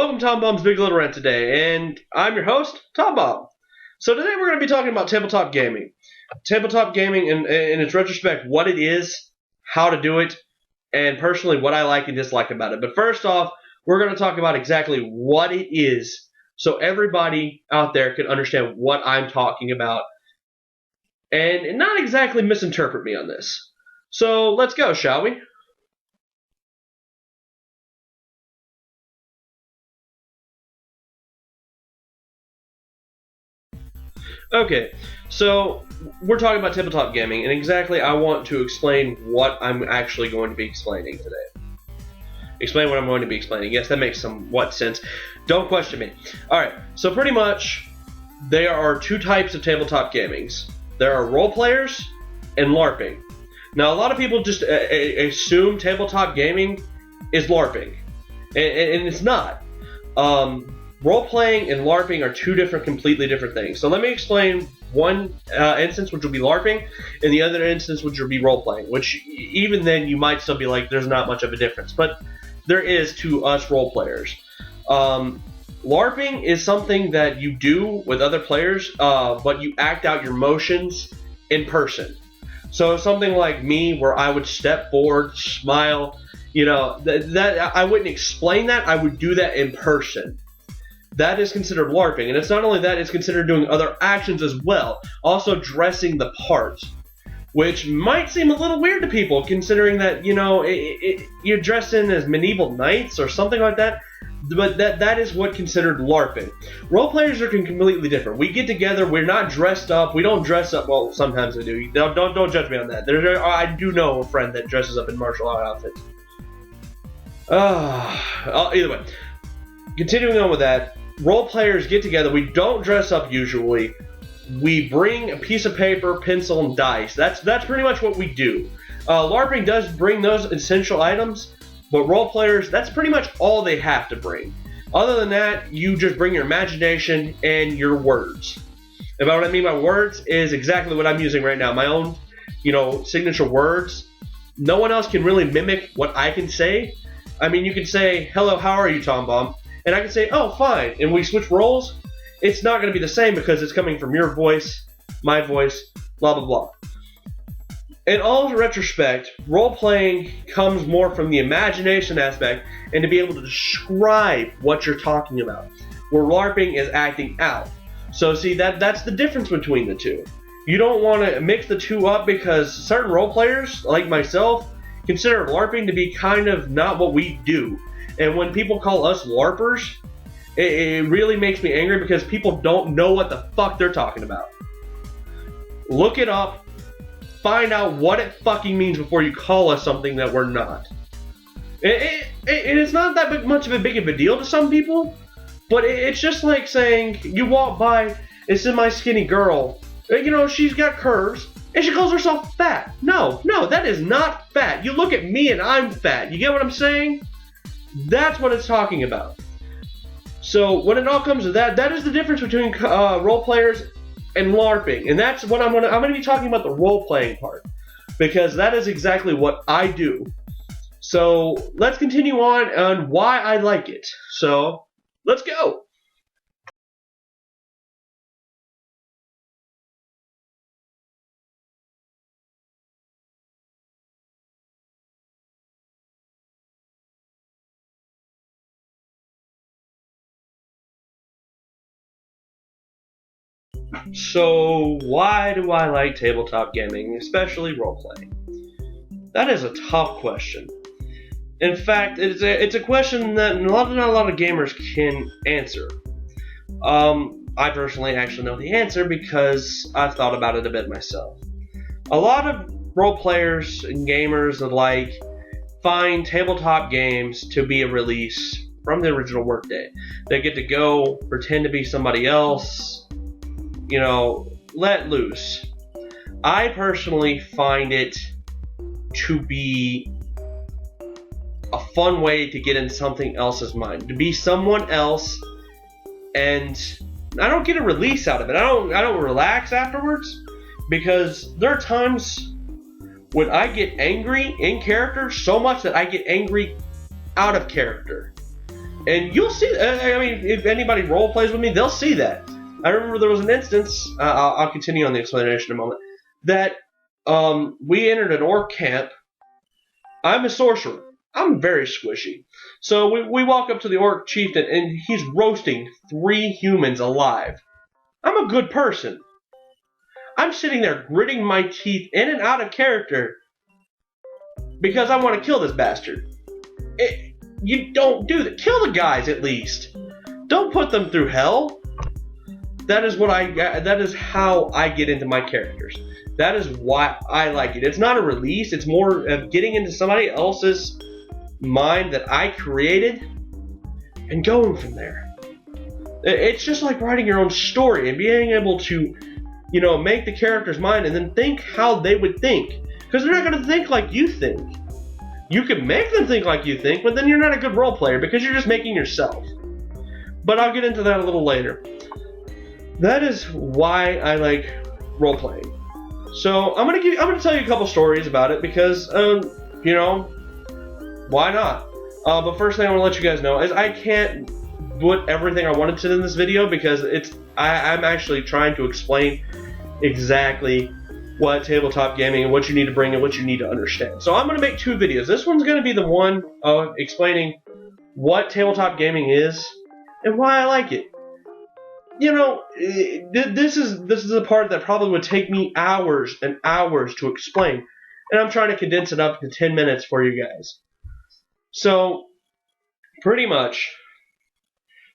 Welcome to TomBomb's Big LittleRant today, and I'm your host, TomBomb. So today we're going to be talking about tabletop gaming. Tabletop gaming in its retrospect, what it is, how to do it, and personally what I like and dislike about it. But first off, we're going to talk about exactly what it is so everybody out there can understand what I'm talking about and not exactly misinterpret me on this. So let's go, shall we? Okay, so we're talking about tabletop gaming, and exactly I want to explain what I'm actually going to be explaining today. Explain what I'm going to be explaining. Yes, that makes somewhat sense. Don't question me. Alright, so pretty much there are two types of tabletop gamings. There are role players and LARPing. Now, a lot of people just assume tabletop gaming is LARPing, and it's not. Role-playing and LARPing are two completely different things. So let me explain one instance, which will be LARPing, and the other instance, which will be role-playing, which even then you might still be like, there's not much of a difference. But there is to us role-players. LARPing is something that you do with other players, but you act out your motions in person. So something like me, where I would step forward, smile, you know, that I wouldn't explain that, I would do that in person. That is considered LARPing, and it's not only that, it's considered doing other actions as well, also dressing the part, which might seem a little weird to people, considering that, you know, you're dressed in as medieval knights or something like that, but that is what considered LARPing. Role players are completely different. We get together, we're not dressed up, we don't dress up, well, sometimes we do, don't judge me on that. I do know a friend that dresses up in martial art outfits. Either way, continuing on with that, role players get together. We don't dress up usually. We bring a piece of paper, pencil, and dice. That's pretty much what we do. LARPing does bring those essential items, but role players, that's pretty much all they have to bring. Other than that, you just bring your imagination and your words. And by what I mean by words is exactly what I'm using right now. My own, you know, signature words. No one else can really mimic what I can say. I mean, you can say, "Hello, how are you, TomBomb?" And I can say, "Oh, fine," and we switch roles. It's not going to be the same because it's coming from your voice, my voice, blah, blah, blah. In all retrospect, role-playing comes more from the imagination aspect and to be able to describe what you're talking about, where LARPing is acting out. So see, that's the difference between the two. You don't want to mix the two up because certain role players, like myself, consider LARPing to be kind of not what we do. And when people call us LARPers, it really makes me angry because people don't know what the fuck they're talking about. Look it up, find out what it fucking means before you call us something that we're not. It's not that much of a big of a deal to some people, but it's just like saying you walk by and see my skinny girl, you know, she's got curves, and she calls herself fat. No, that is not fat. You look at me and I'm fat. You get what I'm saying? That's what it's talking about. So when it all comes to that, that is the difference between role players and LARPing, and that's what I'm going to be talking about, the role playing part, because that is exactly what I do. So let's continue on why I like it. So let's go. So why do I like tabletop gaming, especially role-playing? That is a tough question. In fact, it's a question that not a lot of gamers can answer. I personally actually know the answer because I've thought about it a bit myself. A lot of role players and gamers alike find tabletop games to be a release from the original workday. They get to go pretend to be somebody else, you know, let loose. I personally find it to be a fun way to get in something else's mind, to be someone else, and I don't get a release out of it. I don't relax afterwards, because there are times when I get angry in character so much that I get angry out of character. And you'll see, I mean, if anybody role plays with me, they'll see that. I remember there was an instance, I'll continue on the explanation in a moment, that we entered an orc camp. I'm a sorcerer. I'm very squishy. So we walk up to the orc chieftain, and he's roasting 3 humans alive. I'm a good person. I'm sitting there gritting my teeth in and out of character because I want to kill this bastard. You don't do that. Kill the guys at least. Don't put them through hell. That is how I get into my characters. That is why I like it. It's not a release. It's more of getting into somebody else's mind that I created and going from there. It's just like writing your own story and being able to, you know, make the character's mind and then think how they would think. Because they're not going to think like you think. You can make them think like you think, but then you're not a good role player because you're just making yourself. But I'll get into that a little later. That is why I like role playing. So I'm gonna tell you a couple stories about it because you know, why not? But first thing I want to let you guys know is I can't put everything I wanted to in this video because I'm actually trying to explain exactly what tabletop gaming and what you need to bring and what you need to understand. So I'm going to make 2 videos. This one's going to be the one explaining what tabletop gaming is and why I like it. You know, this is a part that probably would take me hours and hours to explain, and I'm trying to condense it up to 10 minutes for you guys. So, pretty much,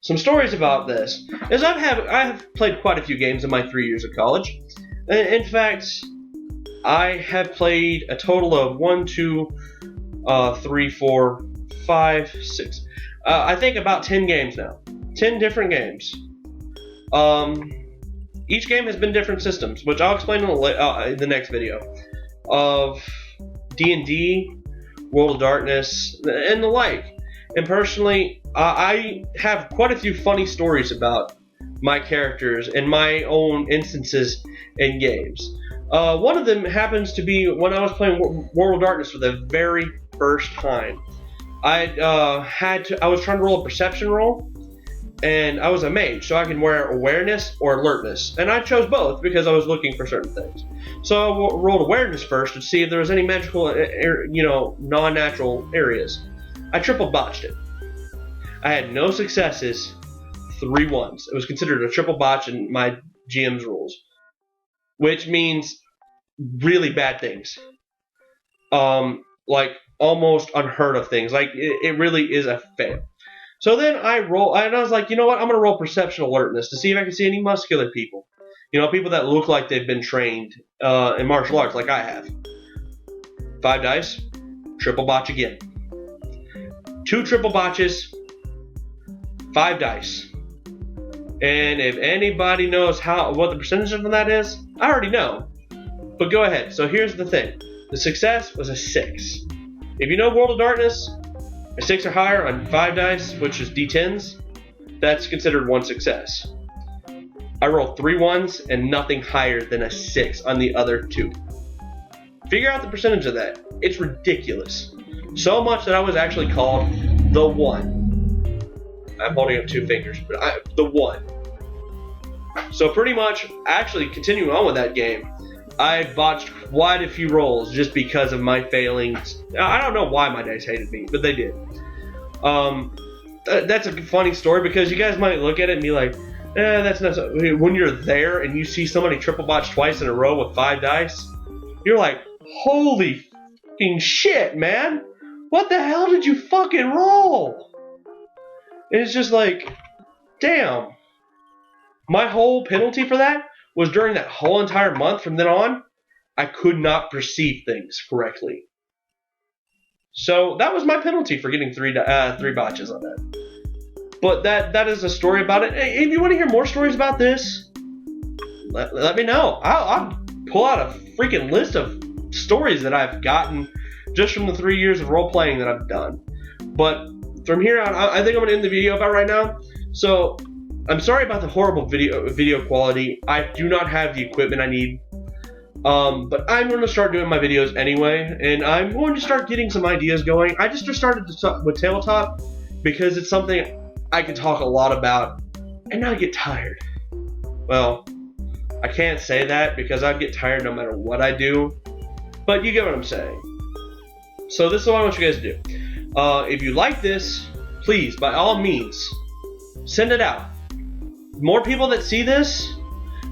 some stories about this is I have played quite a few games in my 3 years of college. In fact, I have played a total of 1, 2, 3, 4, 5, 6. I think about 10 games now. 10 different games. Each game has been different systems, which I'll explain in the next video. Of D&D, World of Darkness, and the like. And personally, I have quite a few funny stories about my characters and my own instances in games. One of them happens to be when I was playing World of Darkness for the very first time. I was trying to roll a perception roll, and I was a mage, so I can wear awareness or alertness, and I chose both because I was looking for certain things. So I rolled awareness first to see if there was any magical, non-natural areas. I triple botched it. I had no successes, 3 ones. It was considered a triple botch in my GM's rules, which means really bad things. Like almost unheard of things. Like it really is a fail. So then I was like, you know what? I'm going to roll perception alertness to see if I can see any muscular people. You know, people that look like they've been trained in martial arts like I have. 5 dice, triple botch again. 2 triple botches, 5 dice. And if anybody knows what the percentage of that is, I already know. But go ahead. So here's the thing. The success was a 6. If you know World of Darkness, a 6 or higher on 5 dice, which is D10s, that's considered 1 success. I rolled 3 ones and nothing higher than a 6 on the other 2. Figure out the percentage of that. It's ridiculous. So much that I was actually called the One. I'm holding up 2 fingers, but the One. So pretty much, actually continuing on with that game, I botched quite a few rolls just because of my failings. I don't know why my dice hated me, but they did. That's a funny story because you guys might look at it and be like, that's not so. When you're there and you see somebody triple botch twice in a row with 5 dice, you're like, holy fucking shit, man. What the hell did you fucking roll? And it's just like, damn. My whole penalty for that was during that whole entire month from then on, I could not perceive things correctly. So that was my penalty for getting 3 botches on that. But that is a story about it. If you want to hear more stories about this, let me know. I'll pull out a freaking list of stories that I've gotten just from the 3 years of role playing that I've done. But from here on, I think I'm going to end the video about right now. So I'm sorry about the horrible video quality. I do not have the equipment I need. But I'm going to start doing my videos anyway, and I'm going to start getting some ideas going. I just started with tabletop because it's something I can talk a lot about and not get tired. Well, I can't say that because I get tired no matter what I do, but you get what I'm saying. So this is what I want you guys to do. If you like this, please, by all means, send it out. The more people that see this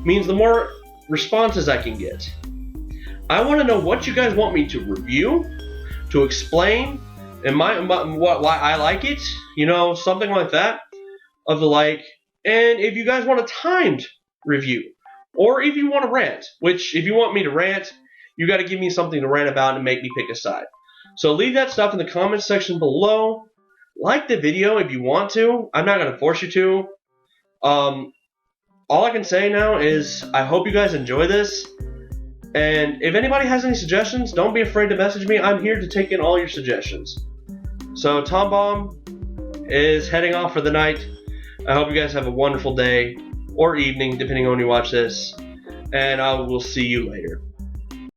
means the more responses I can get. I want to know what you guys want me to review, to explain, and why I like it, something like that, of the like. And if you guys want a timed review, or if you want to rant, which if you want me to rant, you got to give me something to rant about and make me pick a side. So leave that stuff in the comments section below. Like the video if you want to. I'm not going to force you to. All I can say now is I hope you guys enjoy this. And if anybody has any suggestions, don't be afraid to message me. I'm here to take in all your suggestions. So TomBomb is heading off for the night. I hope you guys have a wonderful day or evening, depending on when you watch this. And I will see you later.